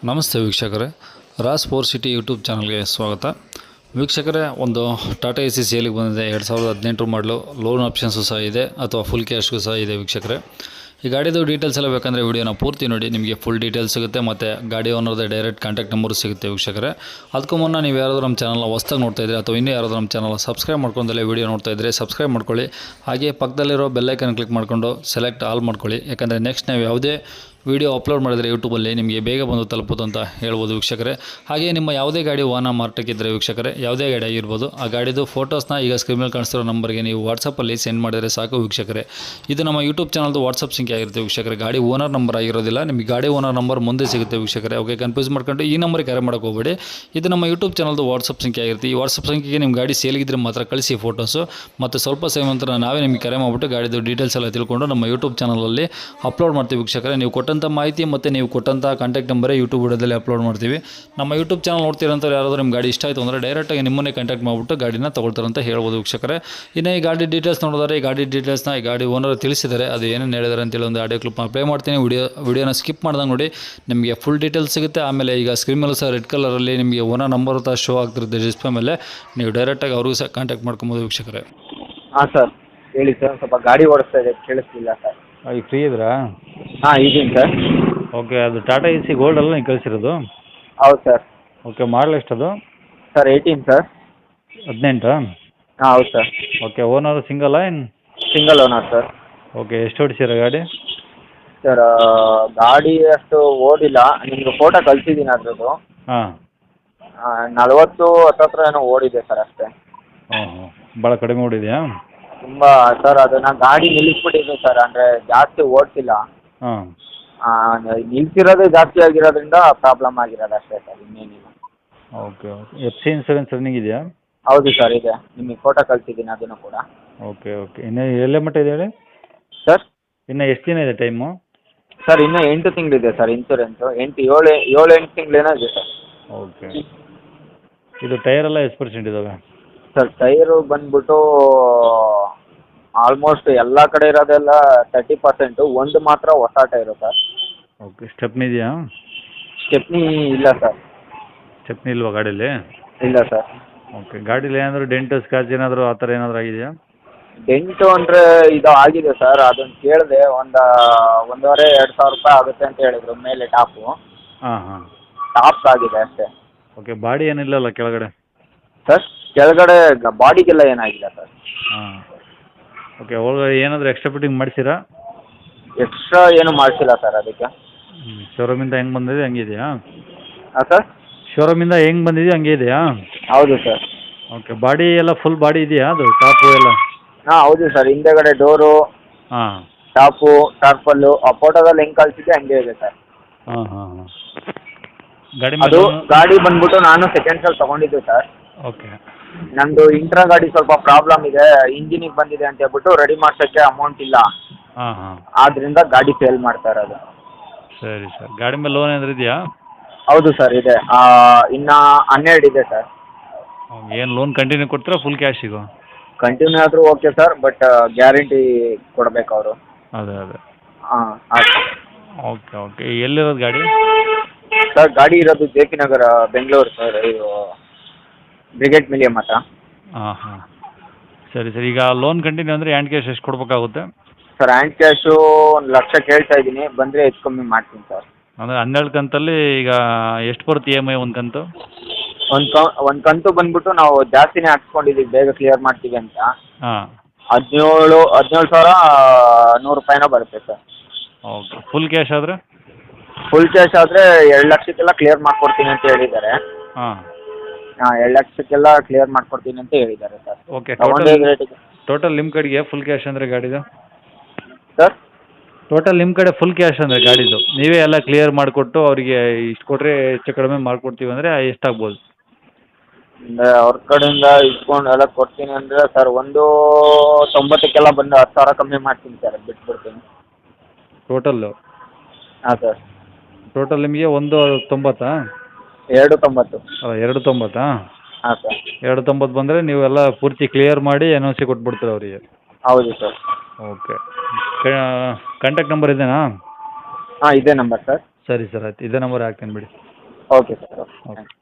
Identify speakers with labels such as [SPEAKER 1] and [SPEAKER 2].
[SPEAKER 1] ನಮಸ್ತೆ ವೀಕ್ಷಕರೇ, Raas four city YouTube ಚಾನಲ್ಗೆ ಸ್ವಾಗತ. ವೀಕ್ಷಕರೇ, ಒಂದು ಟಾಟಾ ಎ ಸಿ ಸೇಲಿಗೆ ಬಂದಿದೆ. 2018 ಮಾಡಲು. ಲೋನ್ ಆಪ್ಷನ್ಸು ಸಹ ಇದೆ ಅಥವಾ ಫುಲ್ ಕ್ಯಾಶ್ಗೂ ಸಹ ಇದೆ. ವೀಕ್ಷಕರೇ, ಈ ಗಾಡಿದು ಡೀಟೇಲ್ಸ್ ಎಲ್ಲ ಬೇಕಂದರೆ ವಿಡಿಯೋನ ಪೂರ್ತಿ ನೋಡಿ, ನಿಮಗೆ ಫುಲ್ ಡೀಟೇಲ್ಸ್ ಸಿಗುತ್ತೆ ಮತ್ತು ಗಾಡಿ ಓನರ್ದು ಡೈರೆಕ್ಟ್ ಕಾಂಟ್ಯಾಕ್ಟ್ ನಂಬರು ಸಿಗುತ್ತೆ. ವೀಕ್ಷಕರೇ, ಅದಕ್ಕೂ ಮುನ್ನ ನೀವು ಯಾರಾದರೂ ನಮ್ಮ ಚಾನಲ್ನ ಹೊಸ್ದಾಗಿ ನೋಡ್ತಾ ಇದ್ದರೆ ಅಥವಾ ಇನ್ನೂ ಯಾರಾದರೂ ನಮ್ಮ ಚಾನಲ್ನ ಸಬ್ಸ್ಕ್ರೈಬ್ ಮಾಡ್ಕೊಂಡಲ್ಲೇ ವಿಡಿಯೋ ನೋಡ್ತಾ ಇದ್ದರೆ ಸಬ್ಸ್ಕ್ರೈಬ್ ಮಾಡ್ಕೊಳ್ಳಿ. ಹಾಗೆ ಪಕ್ಕದಲ್ಲಿರೋ ಬೆಲ್ಲೈಕನ್ ಕ್ಲಿಕ್ ಮಾಡಿಕೊಂಡು ಸೆಲೆಕ್ಟ್ ಆಲ್ ಮಾಡ್ಕೊಳ್ಳಿ. ಯಾಕಂದರೆ ನೆಕ್ಸ್ಟ್ ನಾವು ಯಾವುದೇ ವಿಡಿಯೋ ಅಪ್ಲೋಡ್ ಮಾಡಿದರೆ ಯೂಟ್ಯೂಬಲ್ಲಿ ನಿಮಗೆ ಬೇಗ ಬಂದು ತಲುಪೋದು ಅಂತ ಹೇಳ್ಬೋದು ವೀಕ್ಷಕರೇ. ಹಾಗೆ ನಿಮ್ಮ ಯಾವುದೇ ಗಾಡಿ ವಾಹನ ಮಾರಾಟಕ್ಕಿದ್ದರೆ ವೀಕ್ಷಕರೇ, ಯಾವುದೇ ಗಾಡಿ ಆಗಿರ್ಬೋದು, ಆ ಗಾಡಿದು ಫೋಟೋಸ್ನ ಈಗ ಸ್ಕ್ರೀನ್ ಮೇಲೆ ಕಾಣಿಸ್ತಿರೋ ನಂಬರ್ಗೆ ನೀವು ವಾಟ್ಸಪ್ಪಲ್ಲಿ ಸೆಂಡ್ ಮಾಡಿದರೆ ಸಾಕು ವೀಕ್ಷಕರೇ. ಇದು ನಮ್ಮ ಯೂಟ್ಯೂಬ್ ಚಾನಲ್ದು ವಾಟ್ಸಪ್ ಸಂಖ್ಯೆ ಆಗಿರುತ್ತೆ ವೀಕ್ಷಕರೇ. ಗಾಡಿ ಓನರ್ ನಂಬರ್ ಆಗಿರೋದಿಲ್ಲ, ನಿಮಗೆ ಗಾಡಿ ಓನರ್ ನಂಬರ್ ಮುಂದೆ ಸಿಗುತ್ತೆ ವೀಕ್ಷಕರೇ. ಓಕೆ, ಕನ್ಫ್ಯೂಸ್ ಮಾಡ್ಕೊಂಡು ಈ ನಂಬರ್ಗೆ ಕರೆ ಮಾಡೋಕೆ ಹೋಗಬೇಡಿ. ಇದು ನಮ್ಮ ಯೂಟ್ಯೂಬ್ ಚಾನಲ್ದು ವಾಟ್ಸಪ್ ಸಂಖ್ಯೆ ಆಗಿರುತ್ತೆ. ಈ ವಾಟ್ಸಪ್ ಸಂಖ್ಯೆಗೆ ನಿಮ್ಮ ಗಾಡಿ ಸೇಲಿಗಿದ್ರೆ ಮಾತ್ರ ಕಳಿಸಿ ಫೋಟೋಸು, ಮತ್ತು ಸ್ವಲ್ಪ ಸಮಯ ನಂತರ ನಾವೇ ನಿಮಗೆ ಕರೆ ಮಾಡಿಬಿಟ್ಟು ಗಾಡಿದು ಡೀಟೇಲ್ಸ್ ಎಲ್ಲ ತಿಳ್ಕೊಂಡು ನಮ್ಮ ಯೂಟ್ಯೂಬ್ ಚಾನಲಲ್ಲಿ ಅಪ್ಲೋಡ್ ಮಾಡ್ತೀವಿ ವೀಕ್ಷಕರೇ. ನೀವು ಕೊಟ್ಟಂಥ ಮಾಹಿತಿ ಮತ್ತು ನೀವು ಕೊಟ್ಟಂಥ ಕಾಂಟ್ಯಾಕ್ಟ್ ನಂಬರೇ ಯೂಟ್ಯೂಬ್ ವಿಡಿಯೋದಲ್ಲಿ ಅಪ್ಲೋಡ್ ಮಾಡ್ತೀವಿ. ನಮ್ಮ ಯೂಟ್ಯೂಬ್ ಚಾನಲ್ ನೋಡ್ತೀರಂತ ಯಾರಾದರೂ ನಿಮ್ಮ ಗಾಡಿ ಇಷ್ಟ ಆಯಿತು ಅಂದರೆ ಡೈರೆಕ್ಟಾಗಿ ನಿಮ್ಮನ್ನೇ ಕಾಂಟ್ಯಾಕ್ಟ್ ಮಾಡಿಬಿಟ್ಟು ಗಾಡಿನ ತೊಗೊಳ್ತಾರಂತ ಹೇಳ್ಬೋದು ವೀಕ್ಷಕರೇ. ಇನ್ನು ಈ ಗಾಡಿ ಡೀಟೇಲ್ಸ್ ನೋಡಿದರೆ, ಈ ಗಾಡಿ ಡೀಟೇಲ್ಸ್ನ ಈ ಗಾಡಿ ಓನರ್ ತಿಳಿಸಿದ್ದಾರೆ. ಅದು ಏನೇನು ಹೇಳಿದ್ದಾರೆ ಅಂತೇಳಿ ಒಂದು ಆಡಿಯೋ ಕ್ಲಿಪ್ ಪ್ಲೇ ಮಾಡ್ತೀನಿ. ವಿಡಿಯೋನ ಸ್ಕಿಪ್ ಮಾಡ್ದಂಗೆ ನೋಡಿ, ನಿಮಗೆ ಫುಲ್ ಡೀಟೇಲ್ಸ್ ಸಿಗುತ್ತೆ. ಆಮೇಲೆ ಈಗ ಸ್ಕ್ರೀನ್ ಮೇಲೆ ಸಹ ರೆಡ್ ಕಲರಲ್ಲಿ ನಿಮಗೆ ಓನರ್ ನಂಬರ್ ಅಂತ ಶೋ ಆಗ್ತಿರುತ್ತೆ ಡಿಸ್ಪ್ಲೇ ಮೇಲೆ. ನೀವು ಡೈರೆಕ್ಟಾಗಿ ಅವ್ರಿಗೂ ಸಹ ಕಾಂಟ್ಯಾಕ್ಟ್ ಮಾಡ್ಕೊಬೋದು ವೀಕ್ಷಕರೇ.
[SPEAKER 2] ಹಾಂ ಸರ್, ಹೇಳಿ ಸರ್. ಸ್ವಲ್ಪ ಗಾಡಿ ಓಡಿಸ್ತಾ ಇದೆ, ಕೇಳಿಸ್ತಿಲ್ಲ ಸರ್.
[SPEAKER 1] ಈಗ ಫ್ರೀ ಇದ್ರಾ?
[SPEAKER 2] ಹಾಂ, ಇದೀನಿ ಸರ್.
[SPEAKER 1] ಓಕೆ, ಅದು ಟಾಟಾ ಎ ಸಿ ಗೋಲ್ಡ್ ಅಲ್ಲ ನೀವು ಕಳಿಸಿರೋದು?
[SPEAKER 2] ಹೌದು ಸರ್.
[SPEAKER 1] ಓಕೆ, ಮಾಡಲ್ ಎಷ್ಟದು?
[SPEAKER 2] Sir 18 sir.
[SPEAKER 1] 18?
[SPEAKER 2] ಹಾಂ, ಹೌದು ಸರ್.
[SPEAKER 1] ಓಕೆ, ಓನರು ಸಿಂಗಲ್ಲ ಏನು?
[SPEAKER 2] Single owner sir.
[SPEAKER 1] ಓಕೆ, ಎಷ್ಟು ಹೊಡಿಸಿರ ಗಾಡಿ?
[SPEAKER 2] ಸರ್, ಗಾಡಿ ಅಷ್ಟು ಓಡಿಲ್ಲ. ನಿಮಗೆ ಫೋಟೋ ಕಳಿಸಿದ್ದೀನಿ ಅದ್ರದ್ದು.
[SPEAKER 1] ಹಾಂ.
[SPEAKER 2] 40 ಹತ್ತತ್ರ ಏನೋ ಓಡಿದೆ ಸರ್ ಅಷ್ಟೇ.
[SPEAKER 1] ಹಾಂ ಹಾಂ, ಭಾಳ ಕಡಿಮೆ ಓಡಿದೆಯಾ?
[SPEAKER 2] ತುಂಬ ಸರ್, ಅದನ್ನು ಗಾಡಿ ನಿಲ್ಲಿಸ್ಬಿಟ್ಟಿದೆ ಸರ್. ಅಂದರೆ ಜಾಸ್ತಿ ಓಡ್ತಿಲ್ಲ.
[SPEAKER 1] ಹಾಂ.
[SPEAKER 2] ನಿಲ್ಸಿರೋದೇ ಜಾಸ್ತಿ ಆಗಿರೋದ್ರಿಂದ ಪ್ರಾಬ್ಲಮ್ ಆಗಿರೋದು ಅಷ್ಟೇ ಸರ್, ಇನ್ನೇನಿಲ್ಲ.
[SPEAKER 1] Okay okay, F C insurance running ಇದೆಯಾ?
[SPEAKER 2] ಹೌದು ಸರ್, ಇದೆ. ನಿಮಗೆ ಫೋಟೋ ಕಳಿಸಿದ್ದೀನಿ ಅದನ್ನು ಕೂಡ.
[SPEAKER 1] ಓಕೆ ಓಕೆ, ಇನ್ನು ಎಲ್ಲೇ ಮಟ್ಟ ಇದೆ ಹೇಳಿ
[SPEAKER 2] ಸರ್?
[SPEAKER 1] ಇನ್ನು ಎಷ್ಟು ದಿನ ಇದೆ ಟೈಮು?
[SPEAKER 2] ಸರ್, ಇನ್ನೂ 8 ತಿಂಗಳಿದೆ ಸರ್ ಇನ್ಸೂರೆನ್ಸು. 7-8 ತಿಂಗಳೇನೋ ಇದೆ ಸರ್.
[SPEAKER 1] ಓಕೆ, ಇದು ಟೈರೆಲ್ಲ ಎಷ್ಟು ಪರ್ಸೆಂಟ್ ಇದ್ದಾವೆ?
[SPEAKER 2] ಸರ್, ಟೈರು ಬಂದ್ಬಿಟ್ಟು ಆಲ್ಮೋಸ್ಟ್ ಎಲ್ಲ ಕಡೆ ಇರೋದೆಲ್ಲ 30%. ಒಂದು ಮಾತ್ರ ಹೊಸ ಟೈರು ಸರ್.
[SPEAKER 1] ಓಕೆ, ಸ್ಟೆಪ್ನಿ ಇದೆಯಾ?
[SPEAKER 2] ಸ್ಟೆಪ್ನಿ ಇಲ್ಲ ಸರ್.
[SPEAKER 1] ಸ್ಟೆಪ್ನಿ ಇಲ್ವಾ ಗಾಡೀಲಿ?
[SPEAKER 2] ಇಲ್ಲ ಸರ್.
[SPEAKER 1] ಓಕೆ, ಗಾಡೀಲಿ ಏನಾದರೂ ಡೆಂಟು ಸ್ಕ್ರಾಚ್ ಏನಾದರೂ ಆ ಥರ ಏನಾದರೂ ಆಗಿದೆಯಾ?
[SPEAKER 2] ಡೆಂಟು ಅಂದರೆ ಇದು ಆಗಿದೆ ಸರ್. ಅದನ್ನು ಕೇಳಿದೆ, 1,500-2,000 ರೂಪಾಯಿ ಆಗುತ್ತೆ ಅಂತ ಹೇಳಿದರು ಮೇಲೆ ಟಾಪು.
[SPEAKER 1] ಹಾಂ ಹಾಂ.
[SPEAKER 2] ಟಾಪ್ಸ್ ಆಗಿದೆ ಅಷ್ಟೇ.
[SPEAKER 1] ಓಕೆ, ಬಾಡಿ ಏನಿಲ್ಲಲ್ಲ ಕೆಳಗಡೆ?
[SPEAKER 2] ಸರ್, ಕೆಳಗಡೆ ಬಾಡಿಗೆಲ್ಲ ಏನಾಗಿಲ್ಲ ಸರ್.
[SPEAKER 1] ಹಾಂ. ಓಕೆ, ಒಳಗಡೆ ಏನಾದರೂ ಎಕ್ಸ್ಟ್ರಾ ಫಿಟ್ಟಿಂಗ್ ಮಾಡಿಸಿರಾ?
[SPEAKER 2] ಎಕ್ಸ್ಟ್ರಾ ಏನು ಮಾಡಿಸಿಲ್ಲ ಸರ್ ಅದಕ್ಕೆ.
[SPEAKER 1] ಶೋರೂಮಿಂದ ಹೆಂಗೆ ಬಂದಿದೆ ಹಂಗೆ ಇದೆಯಾ?
[SPEAKER 2] ಹಾಂ ಸರ್.
[SPEAKER 1] ಶೋರೂಮಿಂದ ಹೆಂಗೆ ಬಂದಿದೆ ಹಂಗೆ ಇದೆಯಾ?
[SPEAKER 2] ಹೌದು ಸರ್.
[SPEAKER 1] ಓಕೆ, ಬಾಡಿ ಎಲ್ಲ ಫುಲ್ ಬಾಡಿ ಇದೆಯಾ ಅದು ಟಾಪು ಎಲ್ಲ?
[SPEAKER 2] ಹಾಂ, ಹೌದು ಸರ್. ಹಿಂದೆಗಡೆ ಡೋರು,
[SPEAKER 1] ಹಾಂ,
[SPEAKER 2] ಟಾಪು, ಟಾರ್ಪಲ್ಲು ಆ ಫೋಟೋದಲ್ಲಿ ಹೆಂಗೆ ಕಳಿಸಿದ್ದೆ ಹಂಗೆ ಇದೆ ಸರ್.
[SPEAKER 1] ಹಾಂ ಹಾಂ ಹಾಂ. ಗಾಡಿ
[SPEAKER 2] ಅದು
[SPEAKER 1] ಮೇಲೆ
[SPEAKER 2] ಗಾಡಿ ಬಂದ್ಬಿಟ್ಟು ನಾನು ಸೆಕೆಂಡ್ಸಲ್ಲಿ ತೊಗೊಂಡಿದ್ದು ಸರ್.
[SPEAKER 1] ಓಕೆ.
[SPEAKER 2] ನಂದು ಇಂಟ್ರಾ ಗಾಡಿ ಸ್ವಲ್ಪ ಪ್ರಾಬ್ಲಮ್ ಇದೆ, ಇಂಜಿನಿಗೆ ಬಂದಿದೆ ಅಂತ ಹೇಳ್ಬಿಟ್ಟು ರೆಡಿ ಮಾಡ್ಸೋಕ್ಕೆ ಅಮೌಂಟ್ ಇಲ್ಲ.
[SPEAKER 1] ಹಾಂ ಹಾಂ.
[SPEAKER 2] ಆದ್ದರಿಂದ ಗಾಡಿ ಸೇಲ್ ಮಾಡ್ತಾ ಇರೋದು.
[SPEAKER 1] ಸರಿ ಸರ್, ಗಾಡಿ ಮೇಲೆ ಲೋನ್ ಏನಾದರೂ ಇದೆಯಾ?
[SPEAKER 2] ಹೌದು ಸರ್, ಇದೆ. ಇನ್ನು 12 ಇದೆ ಸರ್.
[SPEAKER 1] ಏನು ಲೋನ್ ಕಂಟಿನ್ಯೂ ಕೊಡ್ತೀರಾ ಫುಲ್ ಕ್ಯಾಶಿಗೂ?
[SPEAKER 2] ಕಂಟಿನ್ಯೂ ಆದರೂ ಓಕೆ ಸರ್, ಬಟ್ ಗ್ಯಾರಂಟಿ ಕೊಡಬೇಕು ಅವರು.
[SPEAKER 1] ಅದೇ ಅದೇ.
[SPEAKER 2] ಹಾಂ, ಆಯ್ತು.
[SPEAKER 1] ಓಕೆ ಓಕೆ, ಎಲ್ಲಿರೋದು ಗಾಡಿ?
[SPEAKER 2] ಸರ್, ಗಾಡಿ ಇರೋದು ಜೆ ಪಿ ನಗರ, ಬೆಂಗಳೂರು ಸರ್. ಇದು ಬ್ರಿಗೇಡ್ ಮಿಲಿಯಂ ಹತ್ರ.
[SPEAKER 1] ಹಾಂ ಹಾಂ. ಸರಿ ಸರ್, ಈಗ ಲೋನ್ ಕಂಟಿನ್ಯೂ ಅಂದರೆ ಹ್ಯಾಂಡ್ ಕ್ಯಾಶ್ ಎಷ್ಟು ಕೊಡಬೇಕಾಗುತ್ತೆ?
[SPEAKER 2] ಸರ್, ಹ್ಯಾಂಡ್ ಕ್ಯಾಶು 1,00,000 ಕೇಳ್ತಾ ಇದ್ದೀನಿ. ಬಂದರೆ ಹೆಚ್ಚು ಕಮ್ಮಿ ಮಾಡ್ತೀನಿ ಸರ್.
[SPEAKER 1] ಅಂದರೆ 12 ಕಂತಲ್ಲಿ ಈಗ ಎಷ್ಟು ಬರುತ್ತೆ ಇ ಎಮ್ ಐ ಒಂದು ಕಂತು?
[SPEAKER 2] ಒಂದು ಕಂತು ಬಂದ್ಬಿಟ್ಟು ನಾವು ಜಾಸ್ತಿನೇ ಹಾಕ್ಸ್ಕೊಂಡಿದ್ದೀವಿ, ಬೇಗ ಕ್ಲಿಯರ್ ಮಾಡ್ತೀವಿ ಅಂತ.
[SPEAKER 1] ಹಾಂ.
[SPEAKER 2] 17,100 ರೂಪಾಯಿನೋ ಬರುತ್ತೆ ಸರ್.
[SPEAKER 1] ಓಕೆ, ಫುಲ್ ಕ್ಯಾಶ್ ಆದರೆ?
[SPEAKER 2] ಫುಲ್ ಕ್ಯಾಶ್ ಆದರೆ 2,00,000ಕ್ಕೆಲ್ಲ ಕ್ಲಿಯರ್ ಮಾಡ್ಕೊಡ್ತೀನಿ ಅಂತ ಹೇಳಿದ್ದಾರೆ.
[SPEAKER 1] ಹಾಂ
[SPEAKER 2] ಹಾಂ, 2,00,000ಕ್ಕೆಲ್ಲ ಕ್ಲಿಯರ್ ಮಾಡ್ಕೊಡ್ತೀನಿ ಅಂತ ಹೇಳಿದ್ದಾರೆ ಸರ್.
[SPEAKER 1] ಓಕೆ,
[SPEAKER 2] ತಗೊಂಡಿದ್ದ ರೇಟಿಗೆ.
[SPEAKER 1] ಟೋಟಲ್ ನಿಮ್ಮ ಕಡೆಗೆ ಫುಲ್ ಕ್ಯಾಶ್ ಅಂದರೆ ಗಾಡಿದು?
[SPEAKER 2] ಸರ್,
[SPEAKER 1] ಟೋಟಲ್ ನಿಮ್ಮ ಕಡೆ ಫುಲ್ ಕ್ಯಾಶ್ ಅಂದರೆ ಗಾಡಿದು ನೀವೇ ಎಲ್ಲ ಕ್ಲಿಯರ್ ಮಾಡಿಕೊಟ್ಟು ಅವರಿಗೆ ಇಷ್ಟು ಕೊಟ್ಟರೆ ಹೆಚ್ಚು ಕಡಿಮೆ ಮಾಡಿಕೊಡ್ತೀವಿ ಅಂದರೆ ಎಷ್ಟಾಗ್ಬೋದು?
[SPEAKER 2] ಅವ್ರ ಕಡೆಯಿಂದ ಇಸ್ಕೊಂಡು ಎಲ್ಲ ಕೊಡ್ತೀನಿ ಅಂದರೆ ಸರ್ 1,90ಕ್ಕೆಲ್ಲ ಬಂದು 10,000 ಕಮ್ಮಿ ಮಾಡ್ತೀನಿ ಸರ್, ಬಿಟ್ಬಿಡ್ತೀನಿ.
[SPEAKER 1] ಟೋಟಲ್ಲು?
[SPEAKER 2] ಹಾಂ ಸರ್.
[SPEAKER 1] ಟೋಟಲ್ ನಿಮಗೆ 1,90?
[SPEAKER 2] 2,90.
[SPEAKER 1] 2,90?
[SPEAKER 2] ಹಾಂ ಸರ್.
[SPEAKER 1] 2,90 ಬಂದರೆ ನೀವೆಲ್ಲ ಪೂರ್ತಿ ಕ್ಲಿಯರ್ ಮಾಡಿ ಎನ್ ಒ ಸಿ ಕೊಟ್ಬಿಡ್ತೀರ ಅವರಿಗೆ?
[SPEAKER 2] ಹೌದು ಸರ್.
[SPEAKER 1] ಓಕೆ, ಕಾಂಟ್ಯಾಕ್ಟ್ ನಂಬರ್ ಇದೆಯಾ?
[SPEAKER 2] ಹಾಂ, ಇದೇ ನಂಬರ್ ಸರ್.
[SPEAKER 1] ಸರಿ ಸರ್, ಆಯ್ತು, ಇದೇ ನಂಬರ್ ಹಾಕ್ತೀನಿ ಬಿಡಿ.
[SPEAKER 2] Okay sir okay
[SPEAKER 1] okay.
[SPEAKER 2] Thank you.